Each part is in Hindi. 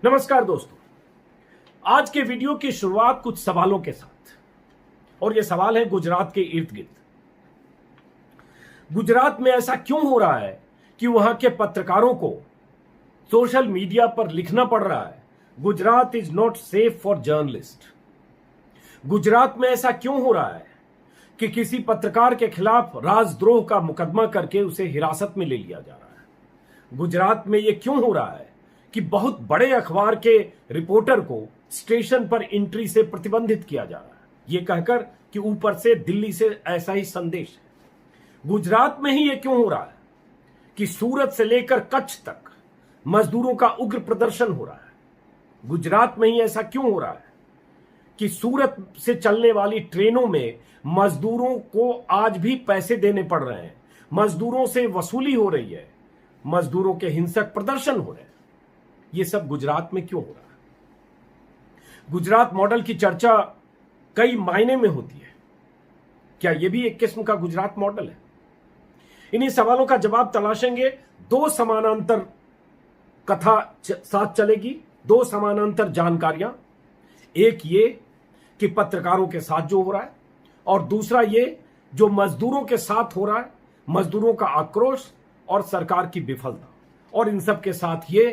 नमस्कार दोस्तों, आज के वीडियो की शुरुआत कुछ सवालों के साथ, और ये सवाल है गुजरात के इर्द गिर्द। गुजरात में ऐसा क्यों हो रहा है कि वहां के पत्रकारों को सोशल मीडिया पर लिखना पड़ रहा है Gujarat is not safe for journalist. Gujarat में ऐसा क्यों हो रहा है कि किसी पत्रकार के खिलाफ राजद्रोह का मुकदमा करके उसे हिरासत में ले लिया जा रहा है। गुजरात में यह क्यों हो रहा है कि बहुत बड़े अखबार के रिपोर्टर को स्टेशन पर एंट्री से प्रतिबंधित किया जा रहा है, यह कहकर कि ऊपर से दिल्ली से ऐसा ही संदेश है। गुजरात में ही यह क्यों हो रहा है कि सूरत से लेकर कच्छ तक मजदूरों का उग्र प्रदर्शन हो रहा है। गुजरात में ही ऐसा क्यों हो रहा है कि सूरत से चलने वाली ट्रेनों में मजदूरों को आज भी पैसे देने पड़ रहे हैं, मजदूरों से वसूली हो रही है, मजदूरों के हिंसक प्रदर्शन हो रहे हैं। ये सब गुजरात में क्यों हो रहा है? गुजरात मॉडल की चर्चा कई मायने में होती है। क्या यह भी एक किस्म का गुजरात मॉडल है? इन्हीं सवालों का जवाब तलाशेंगे। दो समानांतर कथा साथ चलेगी, दो समानांतर जानकारियां। एक ये कि पत्रकारों के साथ जो हो रहा है, और दूसरा ये जो मजदूरों के साथ हो रहा है, मजदूरों का आक्रोश और सरकार की विफलता। और इन सब के साथ ये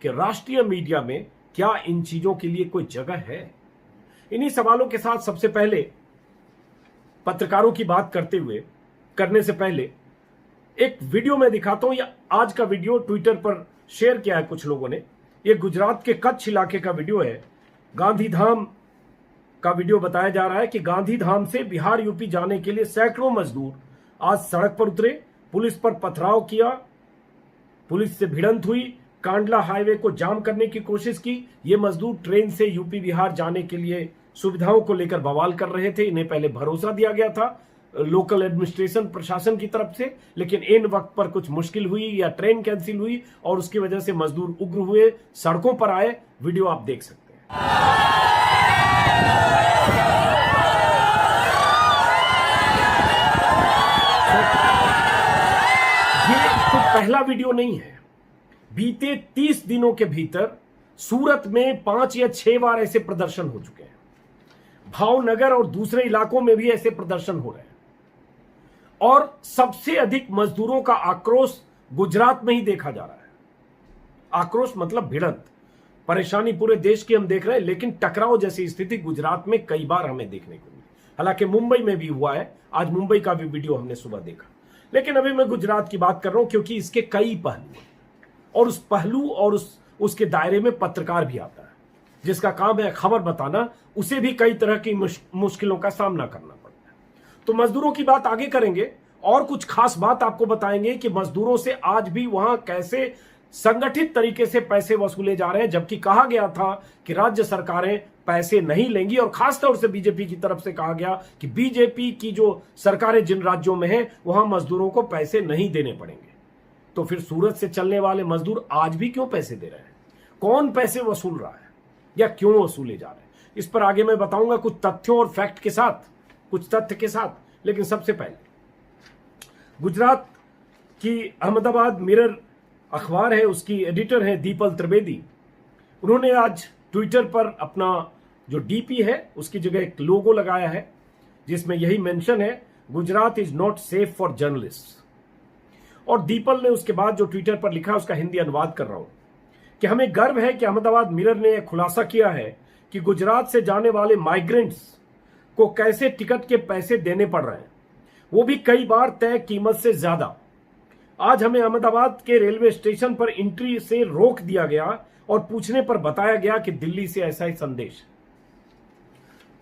कि राष्ट्रीय मीडिया में क्या इन चीजों के लिए कोई जगह है? इन्हीं सवालों के साथ सबसे पहले पत्रकारों की बात करने से पहले एक वीडियो में दिखाता हूं। या आज का वीडियो ट्विटर पर शेयर किया है कुछ लोगों ने। यह गुजरात के कच्छ इलाके का वीडियो है। गांधीधाम का वीडियो बताया जा रहा है कि गांधीधाम से बिहार यूपी जाने के लिए सैकड़ों मजदूर आज सड़क पर उतरे, पुलिस पर पथराव किया, पुलिस से भिड़ंत हुई, कांडला हाईवे को जाम करने की कोशिश की। ये मजदूर ट्रेन से यूपी बिहार जाने के लिए सुविधाओं को लेकर बवाल कर रहे थे। इन्हें पहले भरोसा दिया गया था लोकल एडमिनिस्ट्रेशन प्रशासन की तरफ से, लेकिन इन वक्त पर कुछ मुश्किल हुई या ट्रेन कैंसिल हुई और उसकी वजह से मजदूर उग्र हुए, सड़कों पर आए। वीडियो आप देख सकते हैं। ये तो पहला वीडियो नहीं है। बीते 30 दिनों के भीतर सूरत में 5 या 6 बार ऐसे प्रदर्शन हो चुके हैं। भावनगर और दूसरे इलाकों में भी ऐसे प्रदर्शन हो रहे हैं। और सबसे अधिक मजदूरों का आक्रोश गुजरात में ही देखा जा रहा है। आक्रोश मतलब भिड़ंत, परेशानी पूरे देश की हम देख रहे हैं, लेकिन टकराव जैसी स्थिति गुजरात में कई बार हमें देखने को मिली। हालांकि मुंबई में भी हुआ है, आज मुंबई का भी वीडियो हमने सुबह देखा, लेकिन अभी मैं गुजरात की बात कर रहा हूं क्योंकि इसके कई पहलू हैं। और उस पहलू और उसके दायरे में पत्रकार भी आता है, जिसका काम है खबर बताना। उसे भी कई तरह की मुश्किलों का सामना करना पड़ता है। तो मजदूरों की बात आगे करेंगे और कुछ खास बात आपको बताएंगे कि मजदूरों से आज भी वहां कैसे संगठित तरीके से पैसे वसूले जा रहे हैं, जबकि कहा गया था कि राज्य सरकारें पैसे नहीं लेंगी। और खासतौर से बीजेपी की तरफ से कहा गया कि बीजेपी की जो सरकारें जिन राज्यों में हैं वहां मजदूरों को पैसे नहीं देने पड़ेंगे। तो फिर सूरत से चलने वाले मजदूर आज भी क्यों पैसे दे रहे हैं? कौन पैसे वसूल रहा है या क्यों वसूले जा रहे हैं? इस पर आगे मैं बताऊंगा कुछ तथ्यों और फैक्ट के साथ, कुछ तथ्य के साथ। लेकिन सबसे पहले गुजरात की अहमदाबाद मिरर अखबार है, उसकी एडिटर है दीपल त्रिवेदी। उन्होंने आज ट्विटर पर अपना जो डीपी है उसकी जगह एक लोगो लगाया है जिसमें यही मेंशन है, Gujarat is not safe for journalist. और दीपल ने उसके बाद जो ट्विटर पर लिखा उसका हिंदी अनुवाद कर रहा हूं कि हमें गर्व है कि अहमदाबाद मिरर ने यह खुलासा किया है कि गुजरात से जाने वाले माइग्रेंट्स को कैसे टिकट के पैसे देने पड़ रहे हैं, वो भी कई बार तय कीमत से ज्यादा। आज हमें अहमदाबाद के रेलवे स्टेशन पर एंट्री से रोक दिया गया और पूछने पर बताया गया कि दिल्ली से ऐसा ही संदेश।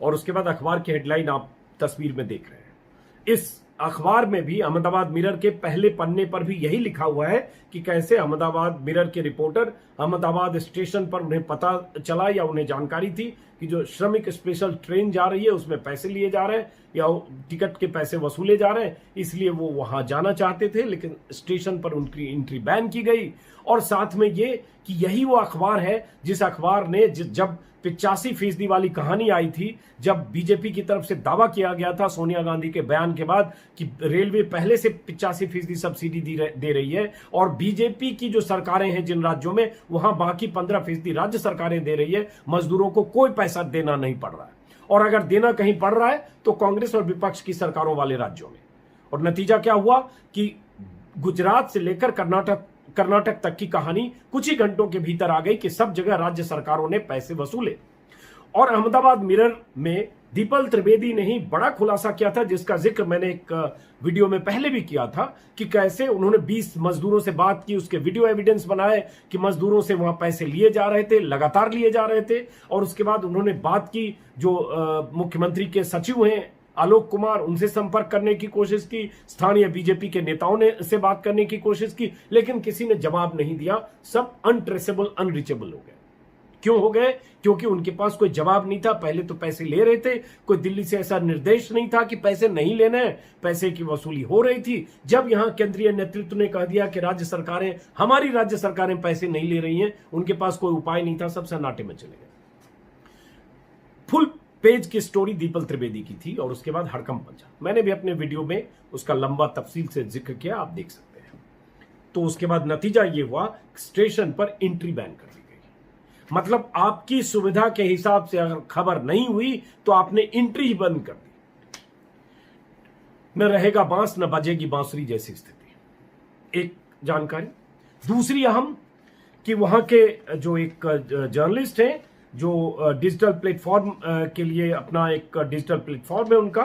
और उसके बाद अखबार की हेडलाइन आप तस्वीर में देख रहे हैं। इस अखबार में भी अहमदाबाद मिरर के पहले पन्ने पर भी यही लिखा हुआ है कि कैसे अहमदाबाद मिरर के रिपोर्टर अहमदाबाद स्टेशन पर उन्हें पता चला या उन्हें जानकारी थी कि जो श्रमिक स्पेशल ट्रेन जा रही है उसमें पैसे लिए जा रहे हैं या टिकट के पैसे वसूले जा रहे हैं, इसलिए वो वहां जाना चाहते थे, लेकिन स्टेशन पर उनकी एंट्री बैन की गई। और साथ में ये कि यही वो अखबार है जिस अखबार ने जब 85% वाली कहानी आई थी, जब बीजेपी की तरफ से दावा किया गया था सोनिया गांधी के बयान के बाद कि रेलवे पहले से 85% सब्सिडी दे रही है, और बीजेपी की जो सरकारें हैं जिन राज्यों में, वहां बाकी 15% राज्य सरकारें दे रही है। मजदूरों को कोई पैसा देना नहीं पड़ रहा है, और अगर देना कहीं पड़ रहा है तो कांग्रेस और विपक्ष की सरकारों वाले राज्यों में। और नतीजा क्या हुआ कि गुजरात से लेकर कर्नाटक तक की कहानी कुछ ही घंटों के भीतर आ गई कि सब जगह राज्य सरकारों ने पैसे वसूले। और अहमदाबाद मिरर में दीपल त्रिवेदी ने ही बड़ा खुलासा किया था, जिसका जिक्र मैंने एक वीडियो में पहले भी किया था, कि कैसे उन्होंने 20 मजदूरों से बात की, उसके वीडियो एविडेंस बनाए कि मजदूरों से वहां पैसे लिए जा रहे थे, लगातार लिए जा रहे थे। और उसके बाद उन्होंने बात की, जो मुख्यमंत्री के सचिव हैं आलोक कुमार, उनसे संपर्क करने की कोशिश की, स्थानीय बीजेपी के नेताओं ने से बात करने की कोशिश की, लेकिन किसी ने जवाब नहीं दिया। सब अनट्रेसेबल, अनरीचेबल हो गए। क्यों हो गए? क्योंकि उनके पास कोई जवाब नहीं था। पहले तो पैसे ले रहे थे, कोई दिल्ली से ऐसा निर्देश नहीं था कि पैसे नहीं लेने हैं, पैसे की वसूली हो रही थी। जब यहां केंद्रीय नेतृत्व ने कह दिया कि हमारी राज्य सरकारें पैसे नहीं ले रही हैं, उनके पास कोई उपाय नहीं था, सब सन्नाटे में चले गए। फुल पेज की स्टोरी दीपल त्रिवेदी की थी, और उसके बाद हड़कंप मचा। मैंने भी अपने वीडियो में उसका लंबा तफसील से जिक्र किया, आप देख सकते हैं। तो उसके बाद नतीजा ये हुआ, स्टेशन पर एंट्री बैन कर दी गई। मतलब आपकी सुविधा के हिसाब से अगर खबर नहीं हुई तो आपने एंट्री ही बंद कर दी। न रहेगा बांस न बजेगी बांसुरी जैसी स्थिति, एक जानकारी। दूसरी अहम, कि वहां के जो एक जर्नलिस्ट हैं, जो डिजिटल प्लेटफॉर्म के लिए अपना एक डिजिटल प्लेटफॉर्म है उनका,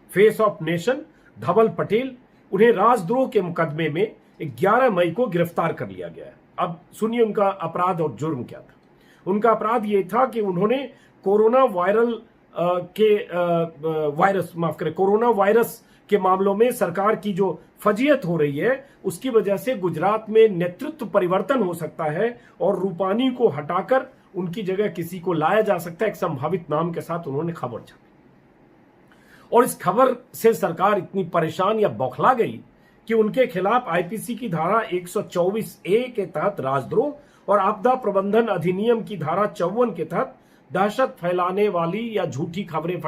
फेस ऑफ नेशन, धवल पटेल, उन्हें राजद्रोह के मुकदमे में 11 मई को गिरफ्तार कर लिया गया है। अब सुनिए उनका अपराध और जुर्म क्या था। उनका अपराध यह था कि उन्होंने कोरोना वायरस के मामलों में सरकार की जो फजीयत हो रही है, उसकी वजह से गुजरात में नेतृत्व परिवर्तन हो सकता है और रूपानी को हटाकर उनकी जगह किसी को लाया जा सकता है, एक संभावित नाम के साथ उन्होंने खबर छापी। और इस खबर से सरकार इतनी परेशान या बौखला गई कि उनके खिलाफ आईपीसी की धारा 124A के तहत राजद्रोह और आपदा प्रबंधन अधिनियम की धारा 54 के तहत दहशत फैलाने वाली या झूठी खबरें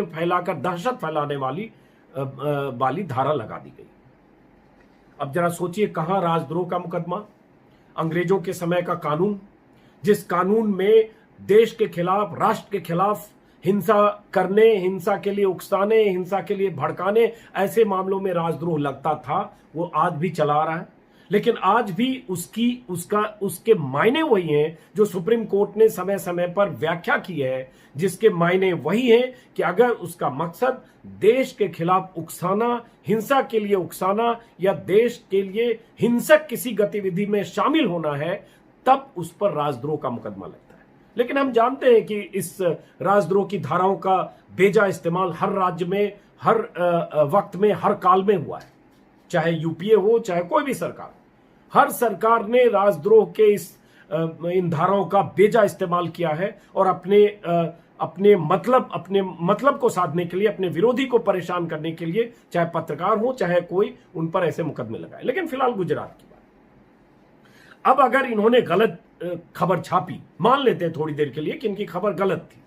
फैलाकर दहशत फैलाने वाली धारा लगा दी गई। अब जरा सोचिए, कहां राजद्रोह का मुकदमा? अंग्रेजों के समय का कानून, जिस कानून में देश के खिलाफ, राष्ट्र के खिलाफ हिंसा करने, हिंसा के लिए उकसाने, हिंसा के लिए भड़काने, ऐसे मामलों में राजद्रोह लगता था, वो आज भी चला रहा है। लेकिन आज भी उसके मायने वही हैं जो सुप्रीम कोर्ट ने समय समय पर व्याख्या की है, जिसके मायने वही हैं कि अगर उसका मकसद देश के खिलाफ उकसाना, हिंसा के लिए उकसाना या देश के लिए हिंसक किसी गतिविधि में शामिल होना है, तब उस पर राजद्रोह का मुकदमा लगता है। लेकिन हम जानते हैं कि इस राजद्रोह की धाराओं का बेजा इस्तेमाल हर राज्य में, हर वक्त में, हर काल में हुआ है, चाहे यूपीए हो, चाहे कोई भी सरकार। हर सरकार ने राजद्रोह के इन धाराओं का बेजा इस्तेमाल किया है और अपने मतलब को साधने के लिए, अपने विरोधी को परेशान करने के लिए, चाहे पत्रकार हो चाहे कोई, उन पर ऐसे मुकदमे लगाए। लेकिन फिलहाल गुजरात की बात। अब अगर इन्होंने गलत खबर छापी, मान लेते हैं थोड़ी देर के लिए कि इनकी खबर गलत थी,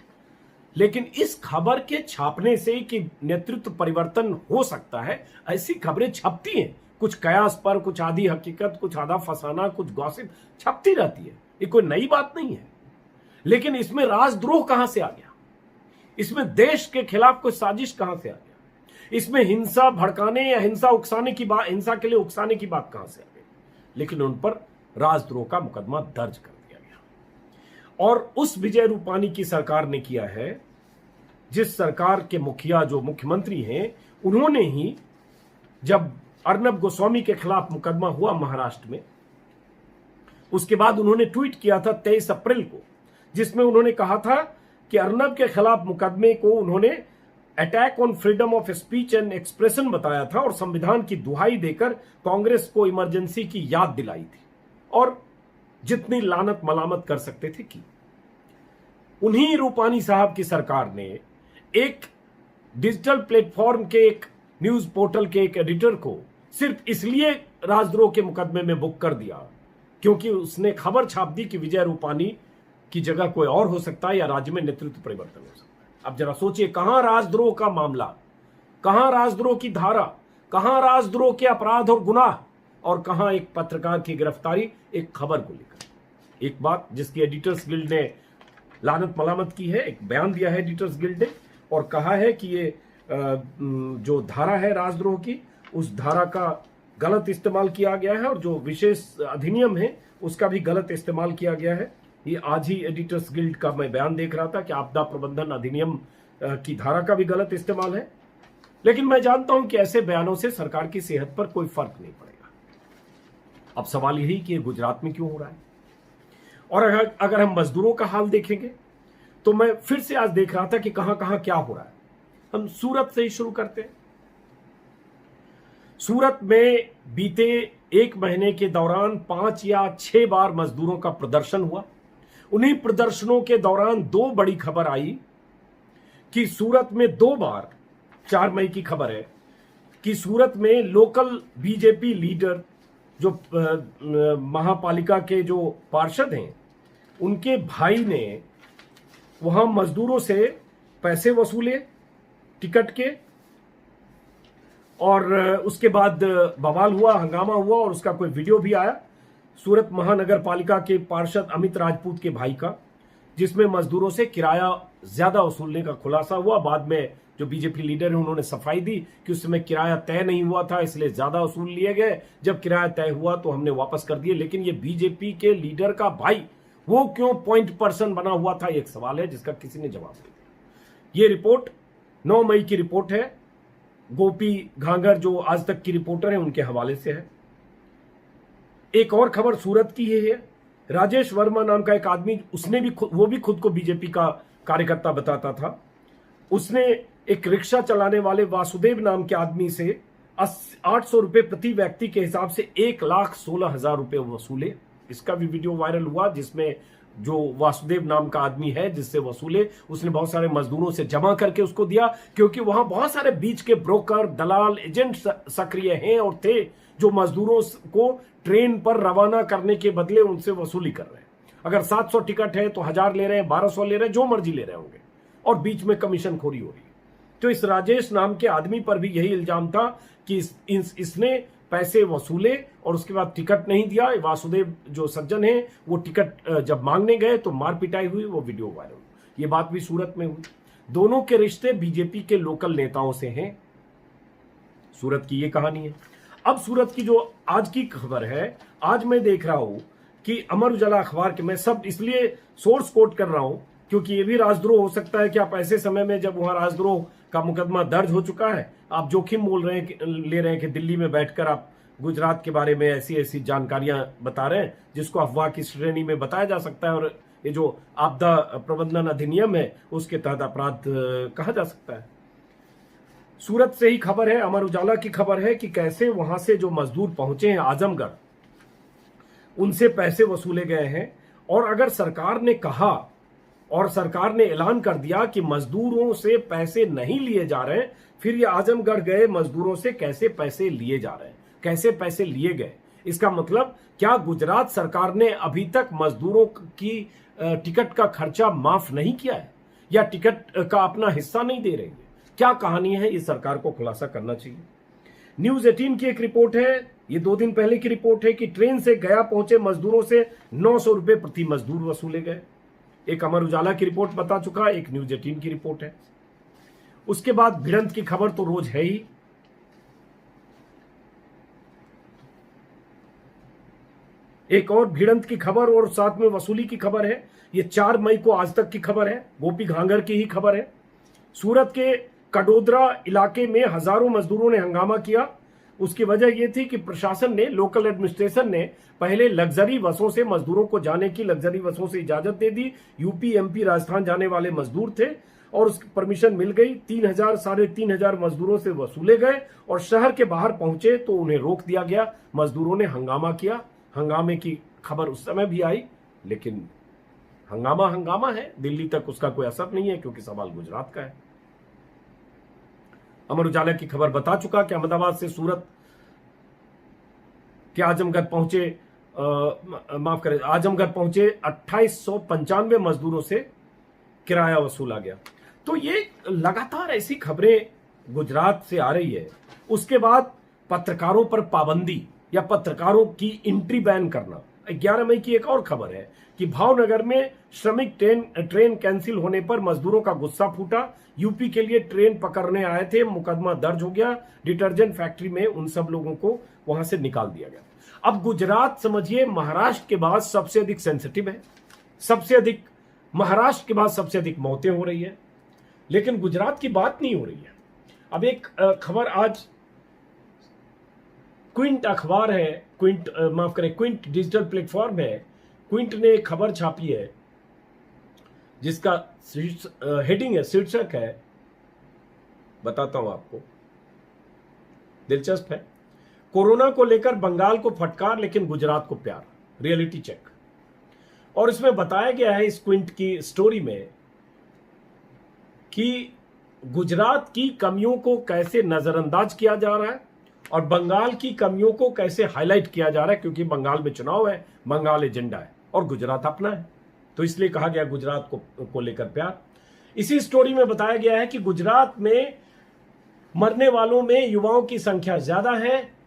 लेकिन इस खबर के छापने से कि नेतृत्व परिवर्तन हो सकता है, ऐसी खबरें छपती हैं, कुछ कयास पर, कुछ आधी हकीकत, कुछ आधा फसाना, कुछ गॉसिप छपती रहती है, ये कोई नई बात नहीं है। लेकिन इसमें राजद्रोह कहां से आ गया? इसमें देश के खिलाफ कोई साजिश कहां से आ गया? इसमें हिंसा भड़काने या हिंसा के लिए उकसाने की बात कहां से आ गई? लेकिन उन पर राजद्रोह का मुकदमा दर्ज कर दिया गया। और उस विजय रूपानी की सरकार ने किया है, जिस सरकार के मुखिया, जो मुख्यमंत्री हैं, उन्होंने ही, जब अर्नब गोस्वामी के खिलाफ मुकदमा हुआ महाराष्ट्र में, उसके बाद उन्होंने ट्वीट किया था 23 अप्रैल को, जिसमें उन्होंने कहा था कि अर्नब के खिलाफ मुकदमे को उन्होंने attack on freedom of speech and expression बताया था और संविधान की दुहाई देकर कांग्रेस को इमरजेंसी की याद दिलाई थी और जितनी लानत मलामत कर सकते थे की। उन्हीं रूपानी साहब की सरकार ने एक डिजिटल प्लेटफॉर्म के, एक न्यूज पोर्टल के एक एडिटर को सिर्फ इसलिए राजद्रोह के मुकदमे में बुक कर दिया क्योंकि उसने खबर छाप दी कि विजय रूपानी की जगह कोई और हो सकता है या राज्य में नेतृत्व परिवर्तन हो सकता है। अब जरा सोचिए, कहां राजद्रोह का मामला, कहां राजद्रोह की धारा, कहां राजद्रोह के अपराध और गुनाह, और कहां एक पत्रकार की गिरफ्तारी एक खबर को लेकर। एक बात जिसकी एडिटर्स गिल्ड ने लानत मलामत की है, एक बयान दिया है एडिटर्स गिल्ड ने और कहा है कि ये जो धारा है राजद्रोह की, उस धारा का गलत इस्तेमाल किया गया है और जो विशेष अधिनियम है उसका भी गलत इस्तेमाल किया गया है। ये आज ही एडिटर्स गिल्ड का मैं बयान देख रहा था कि आपदा प्रबंधन अधिनियम की धारा का भी गलत इस्तेमाल है। लेकिन मैं जानता हूं कि ऐसे बयानों से सरकार की सेहत पर कोई फर्क नहीं पड़ेगा। अब सवाल यही कि गुजरात में क्यों हो रहा है। और अगर हम मजदूरों का हाल देखेंगे तो मैं फिर से आज देख रहा था कि कहां कहां क्या हो रहा है। हम सूरत से ही शुरू करते हैं। सूरत में बीते एक महीने के दौरान 5 या 6 बार मजदूरों का प्रदर्शन हुआ। उन्हीं प्रदर्शनों के दौरान 2 बड़ी खबर आई कि सूरत में 2 बार, 4 मई की खबर है कि सूरत में लोकल बीजेपी लीडर जो महापालिका के जो पार्षद हैं, उनके भाई ने वहां मजदूरों से पैसे वसूले टिकट के, और उसके बाद बवाल हुआ, हंगामा हुआ और उसका कोई वीडियो भी आया सूरत महानगर पालिका के पार्षद अमित राजपूत के भाई का, जिसमें मजदूरों से किराया ज्यादा वसूलने का खुलासा हुआ। बाद में जो बीजेपी लीडर है उन्होंने सफाई दी कि उस समय किराया तय नहीं हुआ था, इसलिए ज्यादा वसूल लिए गए। जब किराया तय हुआ तो हमने वापस कर दिए। लेकिन ये बीजेपी के लीडर का भाई वो क्यों पॉइंट पर्सन बना हुआ था, एक सवाल है जिसका किसी ने जवाब नहीं दिया। ये रिपोर्ट 9 मई की रिपोर्ट है, गोपी घांगर जो आज तक की रिपोर्टर है उनके हवाले से है। एक और खबर सूरत की है, राजेश वर्मा नाम का एक आदमी, उसने भी वो भी खुद को बीजेपी का कार्यकर्ता बताता था। उसने एक रिक्शा चलाने वाले वासुदेव नाम के आदमी से 800 रुपए प्रति व्यक्ति के हिसाब से 1,16,000 रुपए वसूले। इसका भी वीडियो वायरल हुआ, जिसमें जो वासुदेव नाम का आदमी है जिससे वसूले, उसने बहुत सारे मजदूरों से जमा करके उसको दिया, क्योंकि वहां बहुत सारे बीच के ब्रोकर, दलाल, एजेंट सक्रिय हैं और थे जो मजदूरों को ट्रेन पर रवाना करने के बदले उनसे वसूली कर रहे हैं। अगर 700 टिकट है तो 1000 ले रहे हैं, 1200 ले रहे हैं, जो मर्जी ले रहे होंगे, और बीच में कमीशन खोरी हो रही है। तो इस राजेश नाम के आदमी पर भी यही इल्जाम था कि इसने पैसे वसूले और उसके बाद टिकट नहीं दिया। वासुदेव जो सज्जन है वो टिकट जब मांगने गए तो मार पिटाई हुई, वो वीडियो वायरल हुई। ये बात भी सूरत में हुई। दोनों के रिश्ते बीजेपी के लोकल नेताओं से हैं। सूरत की ये कहानी है। अब सूरत की जो आज की खबर है, आज मैं देख रहा हूं कि अमर उजाला अखबार के, मैं सब इसलिए सोर्स कोट कर रहा हूं क्योंकि ये भी राजद्रोह हो सकता है कि आप ऐसे समय में जब वहां राजद्रोह का मुकदमा दर्ज हो चुका है, आप जोखिम ले रहे हैं कि दिल्ली में बैठकर आप गुजरात के बारे में ऐसी ऐसी जानकारियां बता रहे हैं जिसको अफवाह की श्रेणी में बताया जा सकता है, और ये जो आपदा प्रबंधन अधिनियम है उसके तहत अपराध कहा जा सकता है। सूरत से ही खबर है, अमर उजाला की खबर है कि कैसे वहां से जो मजदूर पहुंचे हैं आजमगढ़, उनसे पैसे वसूले गए हैं। और अगर सरकार ने कहा और सरकार ने ऐलान कर दिया कि मजदूरों से पैसे नहीं लिए जा रहे हैं, फिर ये आजमगढ़ गए मजदूरों से कैसे पैसे लिए जा रहे हैं, कैसे पैसे लिए गए, इसका मतलब क्या गुजरात सरकार ने अभी तक मजदूरों की टिकट का खर्चा माफ नहीं किया है, या टिकट का अपना हिस्सा नहीं दे रही है? क्या कहानी है, इस सरकार को खुलासा करना चाहिए। न्यूज 18 की एक रिपोर्ट है, ये 2 दिन पहले की रिपोर्ट है कि ट्रेन से गया पहुंचे मजदूरों से 900 रुपए प्रति मजदूर वसूले गए। एक अमर उजाला की रिपोर्ट बता चुका, एक न्यूज 18 की रिपोर्ट है। उसके बाद भिड़ंत की खबर तो रोज है ही। एक और भिड़ंत की खबर और साथ में वसूली की खबर है। ये 4 मई को आज तक की खबर है, गोपी घांगर की ही खबर है। सूरत के कडोदरा इलाके में हजारों मजदूरों ने हंगामा किया। उसकी वजह यह थी कि प्रशासन ने, लोकल एडमिनिस्ट्रेशन ने पहले लग्जरी बसों से मजदूरों को जाने की, लग्जरी बसों से इजाजत दे दी। यूपी, एमपी, राजस्थान जाने वाले मजदूर थे और उसकी परमिशन मिल गई। 3,000 साढ़े 3,000 मजदूरों से वसूले गए और शहर के बाहर पहुंचे तो उन्हें रोक दिया गया। मजदूरों ने हंगामा किया। हंगामे की खबर उस समय भी आई, लेकिन हंगामा है, दिल्ली तक उसका कोई असर नहीं है क्योंकि सवाल गुजरात का है। अमर उजाला की खबर बता चुका कि अहमदाबाद से सूरत के आजमगढ़ पहुंचे, आजमगढ़ पहुंचे 2895 मजदूरों से किराया वसूला गया। तो ये लगातार ऐसी खबरें गुजरात से आ रही है। उसके बाद पत्रकारों पर पाबंदी या पत्रकारों की एंट्री बैन करना। 11 मई की एक और खबर है कि भावनगर में श्रमिक ट्रेन कैंसिल होने पर मजदूरों का गुस्सा फूटा। यूपी के लिए ट्रेन पकड़ने आए थे, मुकदमा दर्ज हो गया। डिटर्जेंट फैक्ट्री में उन सब लोगों को वहां से निकाल दिया गया। अब गुजरात समझिए महाराष्ट्र के बाद सबसे अधिक सेंसिटिव है, सबसे अधिक महाराष्ट्र के बाद सबसे अधिक मौतें हो रही है, लेकिन गुजरात की बात नहीं हो रही है। अब एक खबर आज क्विंट अखबार है, क्विंट डिजिटल प्लेटफॉर्म है, क्विंट ने एक खबर छापी है जिसका हेडिंग है, शीर्षक है, बताता हूं आपको, दिलचस्प है। कोरोना को लेकर बंगाल को फटकार लेकिन गुजरात को प्यार, रियलिटी चेक। और इसमें बताया गया है इस क्विंट की स्टोरी में कि गुजरात की कमियों को कैसे नजरअंदाज किया जा रहा है और बंगाल की कमियों को कैसे हाईलाइट किया जा रहा है, क्योंकि बंगाल में चुनाव है, बंगाल एजेंडा है और गुजरात अपना है, तो इसलिए कहा गया गुजरात को लेकर प्यार। इसी स्टोरी में बताया गया है कि गुजरात में मरने वालों में युवाओं की संख्या ज्यादा है।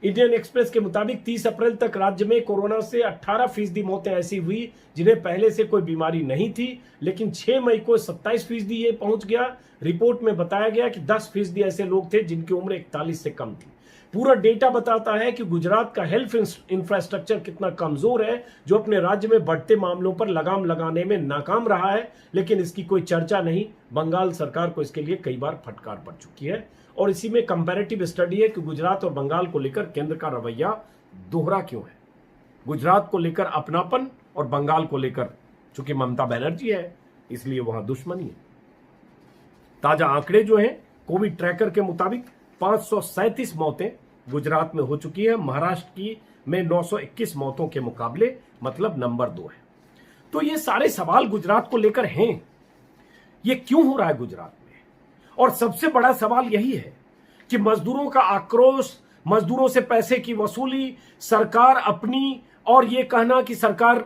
इंडियन एक्सप्रेस के मुताबिक 30 अप्रैल तक राज्य में कोरोना से 18% मौतें ऐसी हुई जिन्हें पहले से कोई बीमारी नहीं थी, लेकिन 6 मई को 27% ये पहुंच गया। रिपोर्ट में बताया गया कि 10% ऐसे लोग थे जिनकी उम्र 41 से कम थी। पूरा डेटा बताता है कि गुजरात का हेल्थ इंफ्रास्ट्रक्चर कितना कमजोर है, जो अपने राज्य में बढ़ते मामलों पर लगाम लगाने में नाकाम रहा है, लेकिन इसकी कोई चर्चा नहीं। बंगाल सरकार को इसके लिए कई बार फटकार पड़ चुकी है। और इसी में कंपैरेटिव स्टडी है कि गुजरात और बंगाल को लेकर केंद्र का रवैया दोहरा क्यों है। गुजरात को लेकर अपनापन और बंगाल को लेकर चूंकि ममता बनर्जी है इसलिए वहां दुश्मनी है। ताजा आंकड़े जो हैं कोविड ट्रैकर के मुताबिक 537 मौतें गुजरात में हो चुकी है, महाराष्ट्र की में 921 मौतों के मुकाबले, मतलब नंबर 2 है। तो ये सारे सवाल गुजरात को लेकर हैं। ये क्यों हो रहा है गुजरात में? और सबसे बड़ा सवाल यही है कि मजदूरों का आक्रोश, मजदूरों से पैसे की वसूली, सरकार अपनी, और ये कहना कि सरकार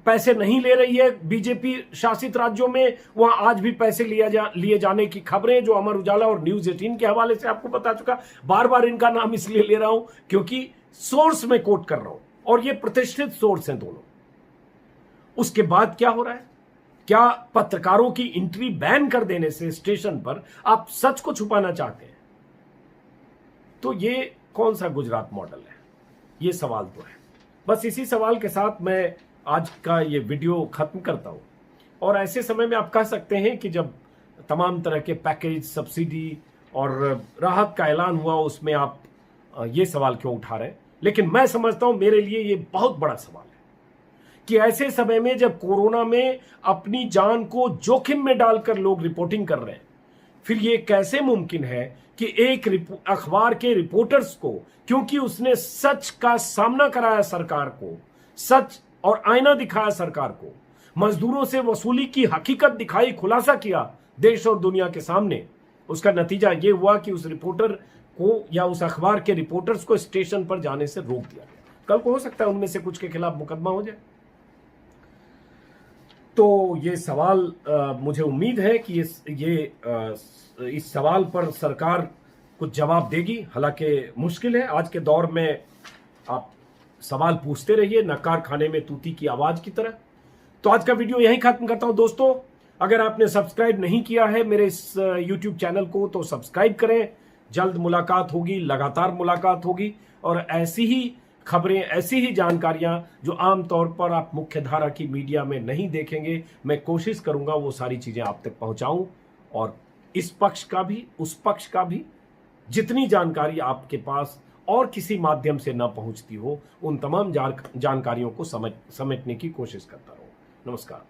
पैसे नहीं ले रही है। बीजेपी शासित राज्यों में वहां आज भी पैसे लिए जाने की खबरें जो अमर उजाला और न्यूज 18 के हवाले से आपको बता चुका। बार बार इनका नाम इसलिए ले रहा हूं क्योंकि सोर्स में कोट कर रहा हूं और ये प्रतिष्ठित सोर्स हैं दोनों। उसके बाद क्या हो रहा है? क्या पत्रकारों की एंट्री बैन कर देने से स्टेशन पर आप सच को छुपाना चाहते हैं? तो ये कौन सा गुजरात मॉडल है? ये सवाल तो है। बस इसी सवाल के साथ मैं आज का ये वीडियो खत्म करता हूं। और ऐसे समय में आप कह सकते हैं कि जब तमाम तरह के पैकेज, सब्सिडी और राहत का ऐलान हुआ, उसमें आप ये सवाल क्यों उठा रहे हैं? लेकिन मैं समझता हूं मेरे लिए ये बहुत बड़ा सवाल है कि ऐसे समय में जब कोरोना में अपनी जान को जोखिम में डालकर लोग रिपोर्टिंग कर रहे हैं, फिर ये कैसे मुमकिन है कि एक अखबार के रिपोर्टर्स को, क्योंकि उसने सच का सामना कराया सरकार को, सच और आईना दिखाया सरकार को, मजदूरों से वसूली की हकीकत दिखाई, खुलासा किया देश और दुनिया के सामने, उसका नतीजा यह हुआ कि उस रिपोर्टर को या उस अखबार के रिपोर्टर्स को स्टेशन पर जाने से रोक दिया गया। कल को हो सकता है उनमें से कुछ के खिलाफ मुकदमा हो जाए। तो ये सवाल मुझे उम्मीद है कि इस सवाल पर सरकार कुछ जवाब देगी। हालांकि मुश्किल है, आज के दौर में आप सवाल पूछते रहिए, नकार खाने में तूती की आवाज की तरह। तो आज का वीडियो यहीं खत्म करता हूं दोस्तों। अगर आपने सब्सक्राइब नहीं किया है मेरे इस YouTube चैनल को तो सब्सक्राइब करें। जल्द मुलाकात होगी, लगातार मुलाकात होगी और ऐसी ही खबरें, ऐसी ही जानकारियां जो आमतौर पर आप मुख्यधारा की मीडिया में नहीं देखेंगे, मैं कोशिश करूंगा वो सारी चीजें आप तक पहुंचाऊं। और इस पक्ष का भी, उस पक्ष का भी, जितनी जानकारी आपके पास और किसी माध्यम से न पहुंचती हो, उन तमाम जानकारियों को समेटने की कोशिश करता रहूं। नमस्कार।